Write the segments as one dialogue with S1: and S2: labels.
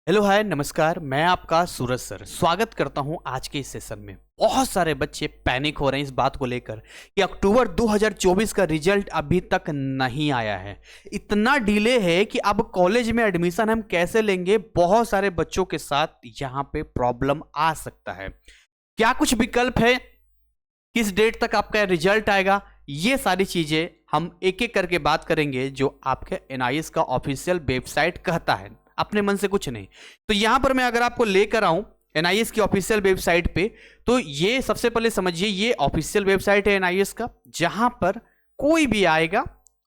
S1: Hello hi नमस्कार। मैं आपका सूरज सर स्वागत करता हूं आज के इस सेशन में। बहुत सारे बच्चे पैनिक हो रहे हैं इस बात को लेकर कि अक्टूबर 2024 का रिजल्ट अभी तक नहीं आया है। इतना डिले है कि अब कॉलेज में एडमिशन हम कैसे लेंगे। बहुत सारे बच्चों के साथ यहां पे प्रॉब्लम आ सकता है। क्या कुछ विकल्प है, किस डेट तक आपका रिजल्ट आएगा, ये सारी चीजें हम एक एक करके बात करेंगे जो आपके एनआईएस का ऑफिशियल वेबसाइट कहता है, अपने मन से कुछ नहीं। तो यहां पर मैं अगर आपको लेकर आऊं एनआईएस की ऑफिशियल वेबसाइट पे, तो ये सबसे पहले समझिए ये ऑफिशियल वेबसाइट है एनआईएस का, जहां पर कोई भी आएगा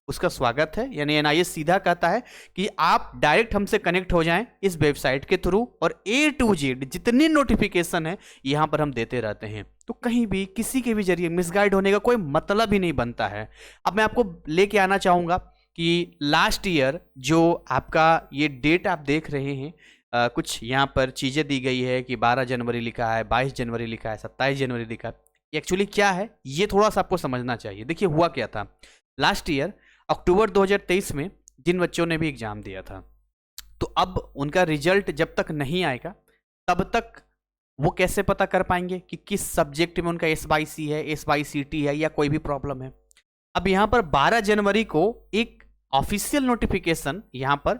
S1: उसका स्वागत है। यानी एनआईएस सीधा कहता है कि आप डायरेक्ट हमसे कनेक्ट हो जाएं इस वेबसाइट के थ्रू, और ए टू जेड जितनी नोटिफिकेशन है यहां पर हम देते रहते हैं। तो कहीं भी किसी के भी जरिए मिसगाइड होने का कोई मतलब ही नहीं बनता है। अब मैं आपको लेके आना चाहूंगा कि लास्ट ईयर जो आपका ये डेट आप देख रहे हैं, कुछ यहाँ पर चीज़ें दी गई है कि 12 जनवरी लिखा है, 22 जनवरी लिखा है, 27 जनवरी लिखा है। एक्चुअली क्या है ये थोड़ा सा आपको समझना चाहिए। देखिए हुआ क्या था लास्ट ईयर अक्टूबर 2023 में जिन बच्चों ने भी एग्जाम दिया था, तो अब उनका रिजल्ट जब तक नहीं आएगा तब तक वो कैसे पता कर पाएंगे कि किस सब्जेक्ट में उनका SYC है, SYCT है या कोई भी प्रॉब्लम है। अब यहाँ पर 12 जनवरी को एक ऑफिशियल नोटिफिकेशन यहाँ पर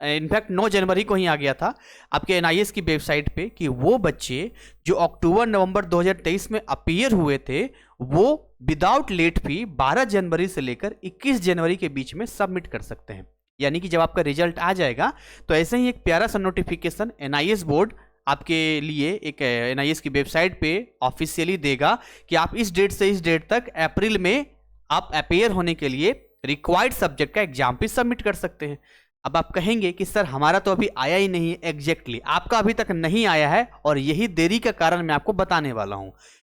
S1: इनफैक्ट 9 जनवरी को ही आ गया था आपके एनआईएस की वेबसाइट पे कि वो बच्चे जो अक्टूबर नवंबर 2023 में अपीयर हुए थे वो विदाउट लेट फी 12 जनवरी से लेकर 21 जनवरी के बीच में सबमिट कर सकते हैं। यानी कि जब आपका रिजल्ट आ जाएगा तो ऐसे ही एक प्यारा सा नोटिफिकेशन एनआईएस बोर्ड आपके लिए एक एनआईएस की वेबसाइट पे ऑफिशियली देगा कि आप इस डेट से इस डेट तक अप्रैल में आप अपेयर होने के लिए रिक्वायर्ड सब्जेक्ट का एग्जाम भी सबमिट कर सकते हैं। अब आप कहेंगे कि सर हमारा तो अभी आया ही नहीं है। एग्जैक्टली आपका अभी तक नहीं आया है और यही देरी का कारण मैं आपको बताने वाला हूं।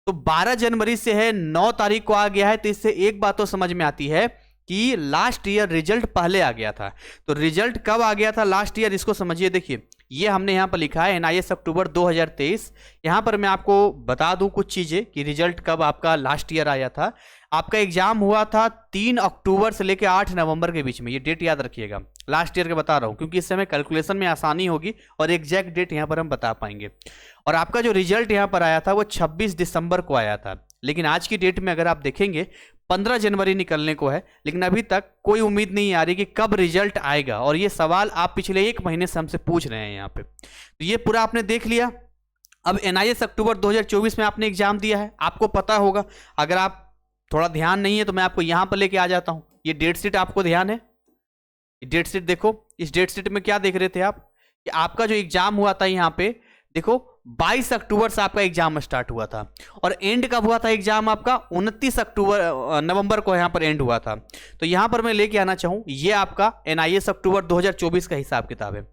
S1: तो 12 जनवरी से है, 9 तारीख को आ गया है, तो इससे एक बात तो समझ में आती है कि लास्ट ईयर रिजल्ट पहले आ गया था। तो रिजल्ट कब आ गया था लास्ट ईयर, इसको समझिए। देखिए ये हमने यहाँ पर लिखा है एनआईएस अक्टूबर 2023। यहाँ पर मैं आपको बता दूं कुछ चीजें कि रिजल्ट कब आपका लास्ट ईयर आया था। आपका एग्जाम हुआ था 3 अक्टूबर से लेकर 8 नवंबर के बीच में। ये डेट याद रखिएगा, लास्ट ईयर का बता रहा हूँ क्योंकि इससे हमें कैलकुलेशन में आसानी होगी और एग्जैक्ट डेट यहाँ पर हम बता पाएंगे। और आपका जो रिजल्ट यहाँ पर आया था वो 26 दिसंबर को आया था। लेकिन आज की डेट में अगर आप देखेंगे 15 जनवरी निकलने को है, लेकिन अभी तक कोई उम्मीद नहीं आ रही कि कब रिजल्ट आएगा। और ये सवाल आप पिछले 1 महीने से हमसे पूछ रहे हैं यहाँ पे। तो ये पूरा आपने देख लिया। अब एनआईएस अक्टूबर 2024 में आपने एग्जाम दिया है, आपको पता होगा। अगर आप थोड़ा ध्यान नहीं है तो मैं आपको यहां पर लेके आ जाता हूं। ये डेट शीट आपको ध्यान है, डेट शीट देखो। इस डेट शीट में क्या देख रहे थे आप कि आपका जो एग्जाम हुआ था यहाँ पे देखो 22 अक्टूबर से आपका एग्जाम स्टार्ट हुआ था और एंड कब हुआ था एग्जाम आपका 29 नवंबर को यहाँ पर एंड हुआ था। तो यहाँ पर मैं लेके आना चाहूँ, ये आपका एनआईएस अक्टूबर 2024 का हिसाब किताब है।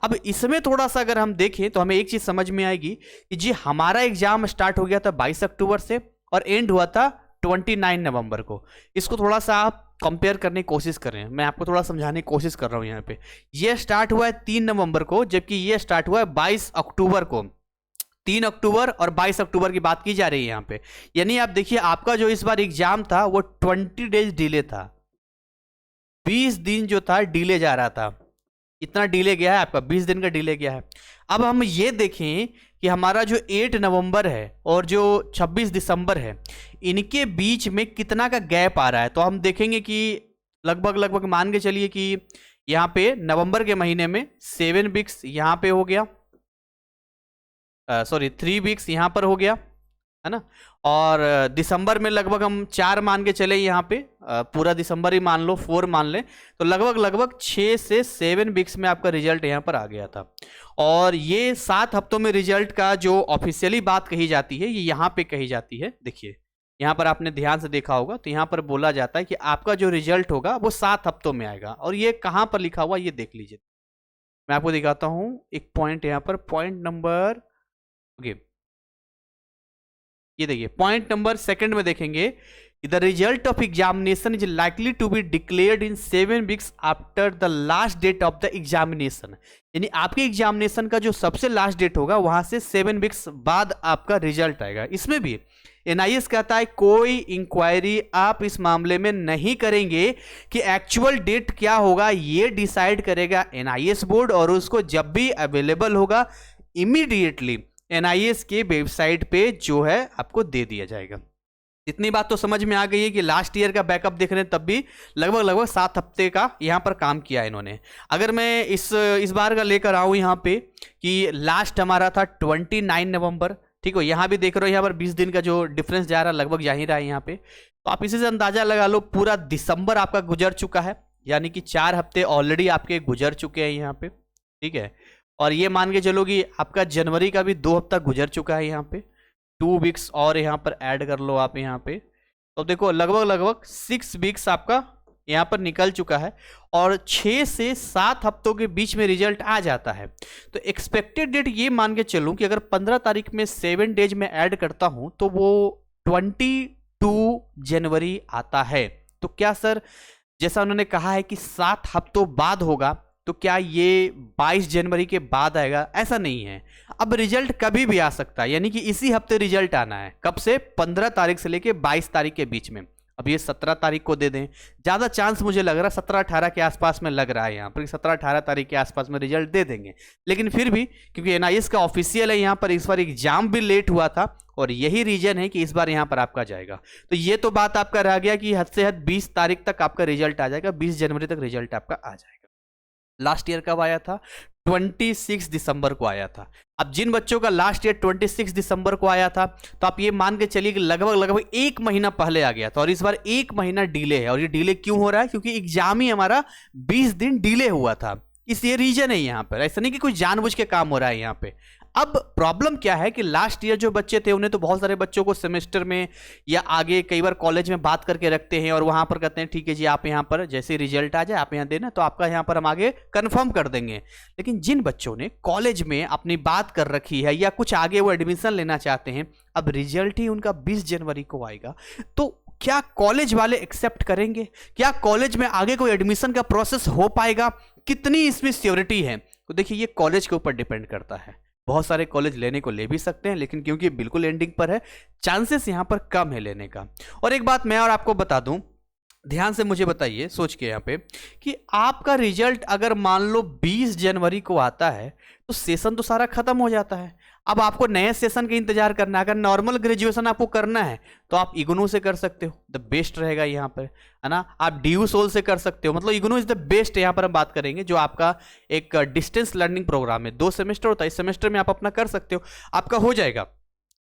S1: अब इसमें थोड़ा सा अगर हम देखें तो हमें एक चीज समझ में आएगी कि जी हमारा एग्जाम स्टार्ट हो गया था 22 अक्टूबर से और एंड हुआ था 29 नवंबर को। इसको थोड़ा सा आप कंपेयर करने की कोशिश करें, मैं आपको थोड़ा समझाने की कोशिश कर रहा हूं। यहाँ पे ये स्टार्ट हुआ है 3 नवंबर को, जबकि ये स्टार्ट हुआ है 22 अक्टूबर को। 3 अक्टूबर और 22 अक्टूबर की बात की जा रही है यहाँ पे। यानी आप देखिए आपका जो इस बार एग्जाम था वो 20 डेज डिले था, 20 दिन जो था डिले जा रहा था। इतना डिले गया है आपका, 20 दिन का डिले गया है। अब हम ये देखें कि हमारा जो 8 नवंबर है और जो 26 दिसंबर है इनके बीच में कितना का गैप आ रहा है। तो हम देखेंगे कि लगभग मान के चलिए कि यहाँ पे नवंबर के महीने में 7 वीक्स यहाँ पे हो गया, सॉरी 3 वीक्स यहाँ पर हो गया है ना। और दिसंबर में लगभग हम 4 मान के चले, यहाँ पे पूरा दिसंबर ही मान लो, 4 मान लें तो लगभग 6 से 7 वीक्स में आपका रिजल्ट यहाँ पर आ गया था। और ये 7 हफ्तों में रिजल्ट का जो ऑफिशियली बात कही जाती है ये यहाँ पे कही जाती है। देखिए यहाँ पर आपने ध्यान से देखा होगा तो यहाँ पर बोला जाता है कि आपका जो रिजल्ट होगा वो 7 हफ्तों में आएगा। और ये कहाँ पर लिखा हुआ ये देख लीजिए, मैं आपको दिखाता हूँ एक पॉइंट यहाँ पर, पॉइंट नंबर ये देखिए पॉइंट नंबर 2 में देखेंगे the result of examination is likely to be declared in 7 weeks after the last date of the examination. यानी आपके एग्जामिनेशन का जो सबसे लास्ट डेट होगा वहां से 7 वीक्स बाद आपका रिजल्ट आएगा। इसमें भी एनआईएस कहता है कोई इंक्वायरी आप इस मामले में नहीं करेंगे कि एक्चुअल डेट क्या होगा, ये डिसाइड करेगा एनआईएस बोर्ड, और उसको जब भी अवेलेबल होगा इमीडिएटली एनआईएस के वेबसाइट पे जो है आपको दे दिया जाएगा। इतनी बात तो समझ में आ गई है कि लास्ट ईयर का बैकअप देख रहे हैं तब भी लगभग 7 हफ्ते का यहाँ पर काम किया इन्होंने। अगर मैं इस बार का लेकर आऊँ यहाँ पे कि लास्ट हमारा था 29 नवंबर, ठीक हो, यहाँ भी देख रहे हो यहाँ पर 20 दिन का जो डिफरेंस जा रहा है लगभग यहीं रहा है यहाँ पे। तो आप इसी से अंदाजा लगा लो पूरा दिसंबर आपका गुजर चुका है, यानी कि 4 हफ्ते ऑलरेडी आपके गुजर चुके हैं यहाँ पे, ठीक है। और ये मान के चलो कि आपका जनवरी का भी 2 हफ्ता गुजर चुका है यहाँ पे, 2 वीक्स और यहाँ पर ऐड कर लो आप यहाँ पे, तो देखो लगभग 6 वीक्स आपका यहाँ पर निकल चुका है और 6 से 7 हफ्तों के बीच में रिजल्ट आ जाता है। तो एक्सपेक्टेड डेट ये मान के चलूँ कि अगर 15 तारीख में 7 डेज में ऐड करता हूँ तो वो 22 जनवरी आता है। तो क्या सर, जैसा उन्होंने कहा है कि 7 हफ्तों बाद होगा, तो क्या ये 22 जनवरी के बाद आएगा? ऐसा नहीं है, अब रिजल्ट कभी भी आ सकता है, यानी कि इसी हफ्ते रिजल्ट आना है। कब से? 15 तारीख से लेके 22 तारीख के बीच में। अब ये 17 तारीख को दे दें, ज़्यादा चांस मुझे लग रहा है 17-18 के आसपास में लग रहा है यहाँ पर, 17-18 तारीख के आसपास में रिजल्ट दे देंगे। लेकिन फिर भी क्योंकि एनआईएस का ऑफिशियल है यहाँ पर, इस बार एग्जाम भी लेट हुआ था और यही रीजन है कि इस बार यहाँ पर आपका जाएगा। तो ये तो बात आपका रह गया कि हद से हद 20 तारीख तक आपका रिजल्ट आ जाएगा, 20 जनवरी तक रिजल्ट आपका आ जाएगा। लास्ट ईयर कब आया था? 26 दिसंबर को आया था। अब जिन बच्चों का लास्ट ईयर 26 दिसंबर को आया था, तो आप ये मान के चलिए कि लगभग 1 महीना पहले आ गया था, और इस बार 1 महीना डिले है। और ये डिले क्यों हो रहा है? क्योंकि एग्जाम ही हमारा 20 दिन डिले हुआ था, इस ये रीजन है यहाँ पर। ऐसा नहीं कि कोई जानबूझ के काम हो रहा है यहाँ पे। अब प्रॉब्लम क्या है कि लास्ट ईयर जो बच्चे थे उन्हें तो बहुत सारे बच्चों को सेमेस्टर में या आगे कई बार कॉलेज में बात करके रखते हैं और वहां पर कहते हैं ठीक है जी आप यहाँ पर जैसे रिजल्ट आ जाए आप यहाँ देना, तो आपका यहाँ पर हम आगे कंफर्म कर देंगे। लेकिन जिन बच्चों ने कॉलेज में अपनी बात कर रखी है या कुछ आगे वो एडमिशन लेना चाहते हैं, अब रिजल्ट ही उनका 20 जनवरी को आएगा, तो क्या कॉलेज वाले एक्सेप्ट करेंगे? क्या कॉलेज में आगे कोई एडमिशन का प्रोसेस हो पाएगा? कितनी इसमें सियोरिटी है? तो देखिए ये कॉलेज के ऊपर डिपेंड करता है। बहुत सारे कॉलेज लेने को ले भी सकते हैं, लेकिन क्योंकि बिल्कुल एंडिंग पर है, चांसेस यहां पर कम है लेने का। और एक बात मैं और आपको बता दूं, ध्यान से मुझे बताइए सोच के यहाँ पे, कि आपका रिजल्ट अगर मान लो 20 जनवरी को आता है तो सेशन तो सारा खत्म हो जाता है। अब आपको नए सेशन का इंतजार करना है। अगर नॉर्मल ग्रेजुएशन आपको करना है तो आप इग्नू से कर सकते हो, द बेस्ट रहेगा यहाँ पर, है ना। आप डीयू सोल से कर सकते हो, मतलब इग्नू इज द बेस्ट। यहाँ पर हम बात करेंगे जो आपका एक डिस्टेंस लर्निंग प्रोग्राम है, 2 सेमेस्टर होता है, इस सेमेस्टर में आप अपना कर सकते हो, आपका हो जाएगा।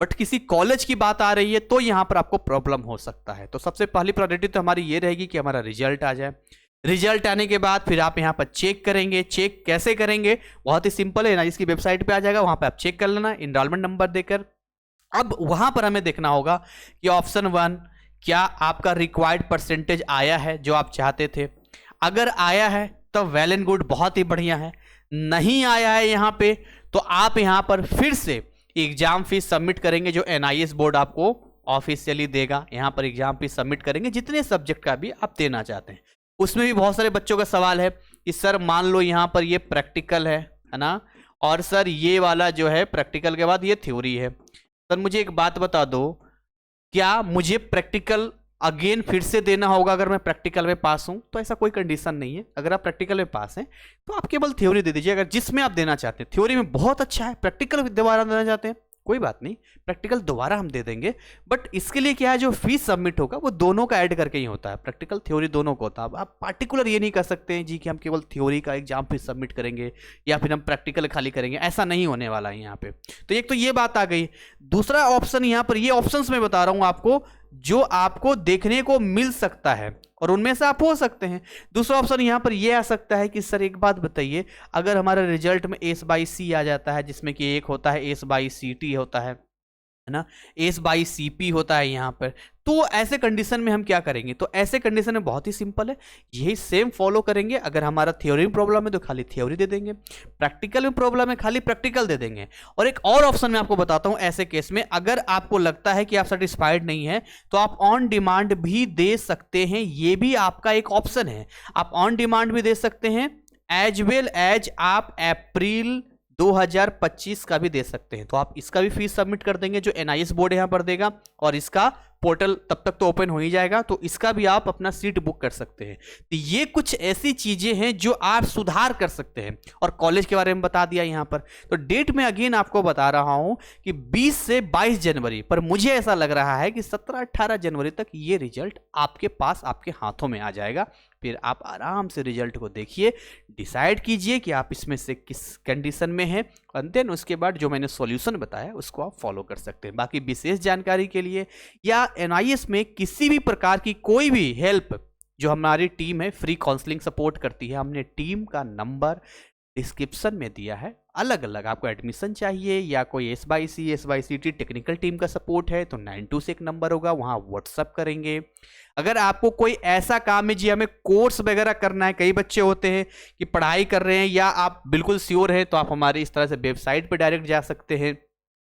S1: बट किसी कॉलेज की बात आ रही है तो यहां पर आपको प्रॉब्लम हो सकता है। तो सबसे पहली प्रायोरिटी तो हमारी ये रहेगी कि हमारा रिजल्ट आ जाए। रिजल्ट आने के बाद फिर आप यहां पर चेक करेंगे। चेक कैसे करेंगे? बहुत ही सिंपल है ना, इसकी वेबसाइट पे आ जाएगा, वहां पे आप चेक कर लेना इनरोलमेंट नंबर देकर। अब वहां पर हमें देखना होगा कि ऑप्शन 1 क्या आपका रिक्वायर्ड परसेंटेज आया है जो आप चाहते थे। अगर आया है तो वेल एंड गुड, बहुत ही बढ़िया है। नहीं आया है यहाँ पे तो आप यहाँ पर फिर से एग्जाम फीस सबमिट करेंगे जो एनआईएस बोर्ड आपको ऑफिशियली देगा। यहाँ पर एग्जाम फीस सबमिट करेंगे जितने सब्जेक्ट का भी आप देना चाहते हैं। उसमें भी बहुत सारे बच्चों का सवाल है कि सर मान लो यहाँ पर ये प्रैक्टिकल है ना, और सर ये वाला जो है प्रैक्टिकल के बाद ये थ्योरी है। सर मुझे एक बात बता दो, क्या मुझे प्रैक्टिकल अगेन फिर से देना होगा अगर मैं प्रैक्टिकल में पास हूं? तो ऐसा कोई कंडीशन नहीं है। अगर आप प्रैक्टिकल में पास हैं तो आप केवल थ्योरी दे दीजिए। अगर जिसमें आप देना चाहते हैं थ्योरी में बहुत अच्छा है, प्रैक्टिकल दोबारा देना चाहते हैं, कोई बात नहीं, प्रैक्टिकल दोबारा हम दे देंगे। बट इसके लिए क्या है, जो फीस सबमिट होगा वो दोनों का ऐड करके ही होता है, प्रैक्टिकल थ्योरी दोनों को होता है। आप पार्टिकुलर ये नहीं कर सकते हैं जी कि हम केवल थ्योरी का एग्जाम फीस सबमिट करेंगे या फिर हम प्रैक्टिकल खाली करेंगे, ऐसा नहीं होने वाला है यहाँ पे। तो एक तो ये बात आ गई। दूसरा ऑप्शन यहाँ पर, ये ऑप्शंस मैं बता रहा हूँ आपको जो आपको देखने को मिल सकता है और उनमें से आप हो सकते हैं। दूसरा ऑप्शन यहाँ पर ये आ सकता है कि सर एक बात बताइए, अगर हमारा रिजल्ट में S/C आ जाता है, जिसमें कि एक होता है S/CT होता है, है ना, एस बाई सी पी होता है यहाँ पर। तो ऐसे कंडीशन में हम क्या करेंगे, तो ऐसे कंडीशन में बहुत ही सिंपल है, यही सेम फॉलो करेंगे। अगर हमारा थ्योरी में प्रॉब्लम है तो खाली थ्योरी दे देंगे, प्रैक्टिकल में प्रॉब्लम है खाली प्रैक्टिकल दे देंगे। और एक और ऑप्शन मैं आपको बताता हूं, ऐसे केस में अगर आपको लगता है कि आप सेटिस्फाइड नहीं है तो आप ऑन डिमांड भी दे सकते हैं, ये भी आपका एक ऑप्शन है। आप ऑन डिमांड भी दे सकते हैं, एज वेल एज आप अप्रैल 2025 का भी दे सकते हैं। तो आप इसका भी फीस सबमिट कर देंगे जो एनआईएस बोर्ड यहां पर देगा, और इसका पोर्टल तब तक तो ओपन हो ही जाएगा, तो इसका भी आप अपना सीट बुक कर सकते हैं। तो ये कुछ ऐसी चीजें हैं जो आप सुधार कर सकते हैं। और कॉलेज के बारे में बता दिया यहां पर। तो डेट में अगेन आपको बता रहा हूं कि 20 से 22 जनवरी, पर मुझे ऐसा लग रहा है कि 17-18 जनवरी तक ये रिजल्ट आपके पास, आपके हाथों में आ जाएगा। फिर आप आराम से रिजल्ट को देखिए, डिसाइड कीजिए कि आप इसमें से किस कंडीशन में हैं, और देन उसके बाद जो मैंने सॉल्यूशन बताया उसको आप फॉलो कर सकते हैं। बाकी विशेष जानकारी के लिए या एनआईएस में किसी भी प्रकार की कोई भी हेल्प, जो हमारी टीम है फ्री काउंसलिंग सपोर्ट करती है, हमने टीम का नंबर डिस्क्रिप्शन में दिया है। अलग अलग आपको एडमिशन चाहिए या कोई S by C T technical team का सपोर्ट है तो 92 से एक नंबर होगा, वहां व्हाट्सअप करेंगे। अगर आपको कोई ऐसा काम है जी हमें कोर्स वगैरह करना है, कई बच्चे होते हैं कि पढ़ाई कर रहे हैं या आप बिल्कुल श्योर हैं, तो आप हमारी इस तरह से वेबसाइट पर डायरेक्ट जा सकते हैं।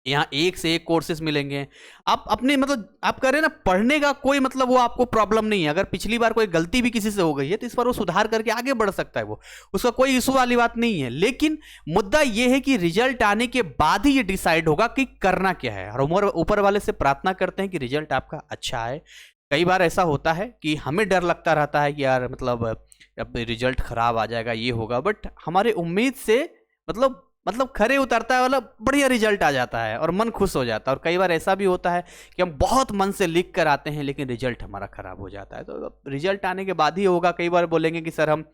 S1: यहाँ एक से एक कोर्सेज मिलेंगे। आप अपने मतलब आप कह रहे हैं ना पढ़ने का कोई मतलब वो आपको प्रॉब्लम नहीं है। अगर पिछली बार कोई गलती भी किसी से हो गई है तो इस बार वो सुधार करके आगे बढ़ सकता है, वो उसका कोई इशू वाली बात नहीं है। लेकिन मुद्दा ये है कि रिजल्ट आने के बाद ही ये डिसाइड होगा कि करना क्या है। और ऊपर वाले से प्रार्थना करते हैं कि रिजल्ट आपका अच्छा आए। कई बार ऐसा होता है कि हमें डर लगता रहता है कि यार मतलब अब रिजल्ट खराब आ जाएगा, ये होगा, बट हमारे उम्मीद से मतलब खरे उतरता है, मतलब बढ़िया रिजल्ट आ जाता है और मन खुश हो जाता है। और कई बार ऐसा भी होता है कि हम बहुत मन से लिख कर आते हैं लेकिन रिजल्ट हमारा खराब हो जाता है। तो रिजल्ट आने के बाद ही होगा। कई बार बोलेंगे कि सर हम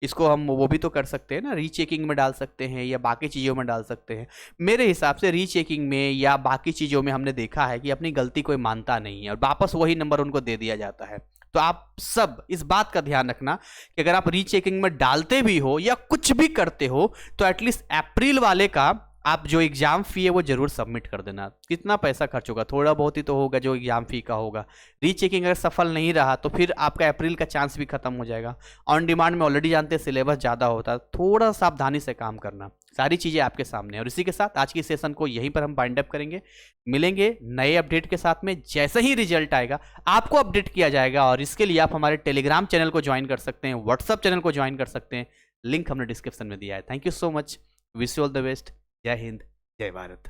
S1: इसको हम वो भी तो कर सकते हैं ना, रीचेकिंग में डाल सकते हैं या बाकी चीज़ों में डाल सकते हैं। मेरे हिसाब से रीचेकिंग में या बाकी चीज़ों में हमने देखा है कि अपनी गलती कोई मानता नहीं है और वापस वही नंबर उनको दे दिया जाता है। तो आप सब इस बात का ध्यान रखना कि अगर आप रीचेकिंग में डालते भी हो या कुछ भी करते हो तो एटलीस्ट अप्रैल वाले का आप जो एग्जाम फी है वो जरूर सबमिट कर देना। कितना पैसा खर्च होगा, थोड़ा बहुत ही तो होगा जो एग्जाम फी का होगा। रीचेकिंग अगर सफल नहीं रहा तो फिर आपका अप्रैल का चांस भी खत्म हो जाएगा। ऑन डिमांड में ऑलरेडी जानते हैं सिलेबस ज़्यादा होता है, थोड़ा सावधानी से काम करना। सारी चीज़ें आपके सामने है। और इसी के साथ आज की सेशन को यहीं पर हम बाइंड अप करेंगे। मिलेंगे नए अपडेट के साथ में। जैसे ही रिजल्ट आएगा आपको अपडेट किया जाएगा और इसके लिए आप हमारे टेलीग्राम चैनल को ज्वाइन कर सकते हैं, व्हाट्सअप चैनल को ज्वाइन कर सकते हैं। लिंक हमने डिस्क्रिप्शन में दिया है। Thank you so much. Wish you all the best. जय हिंद, जय भारत।